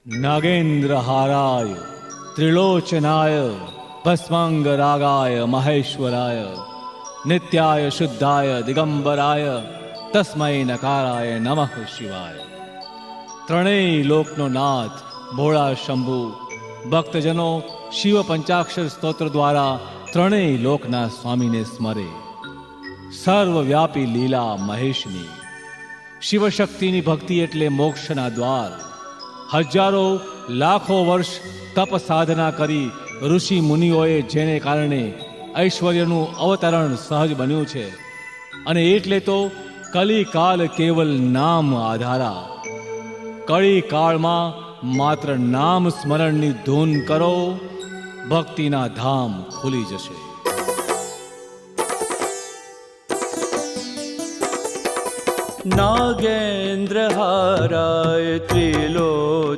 नागेन्द्रहाराय त्रिलोचनाय भस्मांगरागाय महेश्वराय नित्याय शुद्धाय दिगंबराय तस्मै नकाराय नमः शिवाय। ત્રણેય લોકનો નાથ ભોળા શંભુ ભક્તજનો શિવ પંચાક્ષર સ્તોત્ર દ્વારા ત્રણેય લોકના સ્વામીને સ્મરે। સર્વવ્યાપી લીલા મહેશની શિવશક્તિની ભક્તિ એટલે મોક્ષના દ્વાર। હજારો લાખો વર્ષ તપ સાધના કરી ઋષિ મુનિઓએ જેને કારણે ઐશ્વર્યનું અવતરણ સહજ બન્યું છે, અને એટલે તો કલિકાલ કેવલ નામ આધારા। કળી કાળમાં માત્ર નામ સ્મરણની ધૂન કરો, ભક્તિના ધામ ખુલી જશે। नागेन्द्रहाराय त्रिलोचनाय